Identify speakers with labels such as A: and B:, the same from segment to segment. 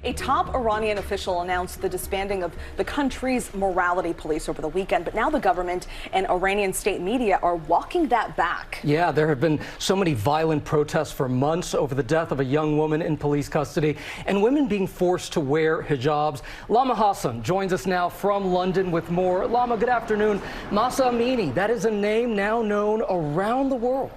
A: A top Iranian official announced the disbanding of the country's morality police over the weekend, but now the government and Iranian state media are walking that back.
B: Yeah, there have been so many violent protests for months over the death of a young woman in police custody and women being forced to wear hijabs. Lama Hasan joins us now from London with more. Lama, good afternoon. Mahsa Amini, that is a name now known around the world.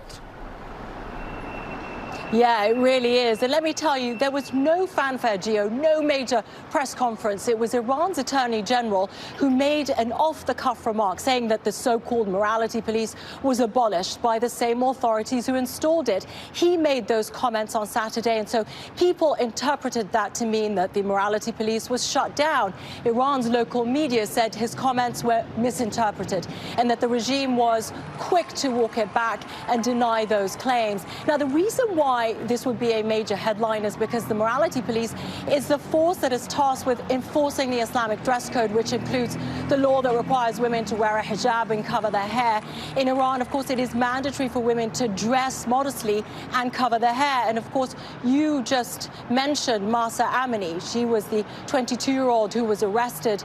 C: Yeah, it really is. And let me tell you, there was no fanfare, Gio, no major press conference. It was Iran's Attorney General who made an off-the-cuff remark saying that the so-called morality police was abolished by the same authorities who installed it. He made those comments on Saturday, and so people interpreted that to mean that the morality police was shut down. Iran's local media said his comments were misinterpreted and that the regime was quick to walk it back and deny those claims. Now, the reason why this would be a major headline is because the morality police is the force that is tasked with enforcing the Islamic dress code, which includes the law that requires women to wear a hijab and cover their hair. In Iran, of course, it is mandatory for women to dress modestly and cover their hair. And of course, you just mentioned Mahsa Amini. She was the 22-year-old who was arrested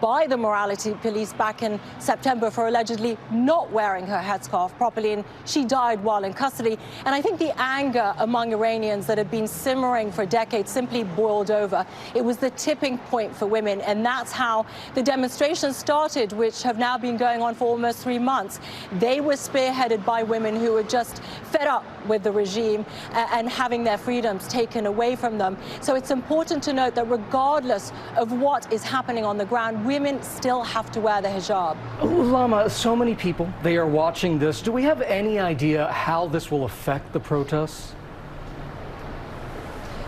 C: by the morality police back in September for allegedly not wearing her headscarf properly, and she died while in custody. And I think the anger among Iranians that had been simmering for decades simply boiled over. It was the tipping point for women, and that's how the demonstrations started, which have now been going on for almost 3 months. They were spearheaded by women who were just fed up with the regime and having their freedoms taken away from them. So it's important to note that regardless of what is happening on the ground, women still have to wear the hijab.
B: Lama, so many people, they are watching this. Do we have any idea how this will affect the protests?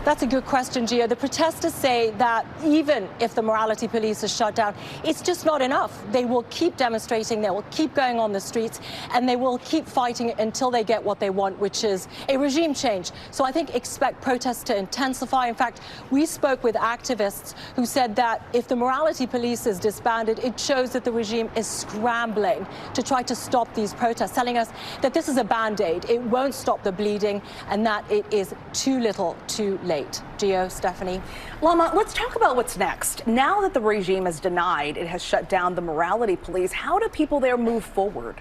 C: That's a good question, Gio. The protesters say that even if the morality police is shut down, it's just not enough. They will keep demonstrating, they will keep going on the streets, and they will keep fighting until they get what they want, which is a regime change. So I think expect protests to intensify. In fact, we spoke with activists who said that if the morality police is disbanded, it shows that the regime is scrambling to try to stop these protests, telling us that this is a band-aid. It won't stop the bleeding, and that it is too little, too late. Gio, Stephanie.
A: Lama, let's talk about what's next. Now that the regime has denied it has shut down the morality police, how do people there move forward?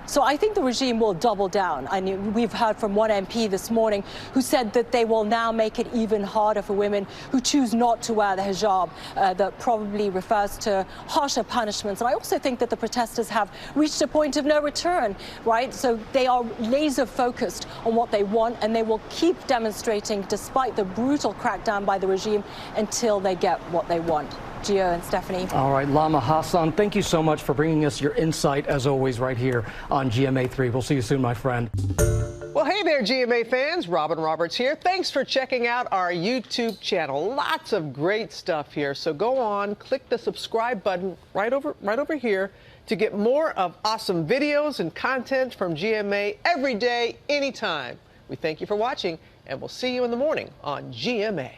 C: So I think the regime will double down. We've heard from one MP this morning who said that they will now make it even harder for women who choose not to wear the hijab. That probably refers to harsher punishments. And I also think that the protesters have reached a point of no return, right? So they are laser focused on what they want, and they will keep demonstrating despite the brutal crackdown by the regime until they get what they want. Gio and Stephanie.
B: All right, Lama Hasan, thank you so much for bringing us your insight, as always, right here on GMA3. We'll see you soon, my friend.
D: Well, hey there, GMA fans. Robin Roberts here. Thanks for checking out our YouTube channel. Lots of great stuff here. So go on, click the subscribe button right over here to get more of awesome videos and content from GMA every day, anytime. We thank you for watching, and we'll see you in the morning on GMA.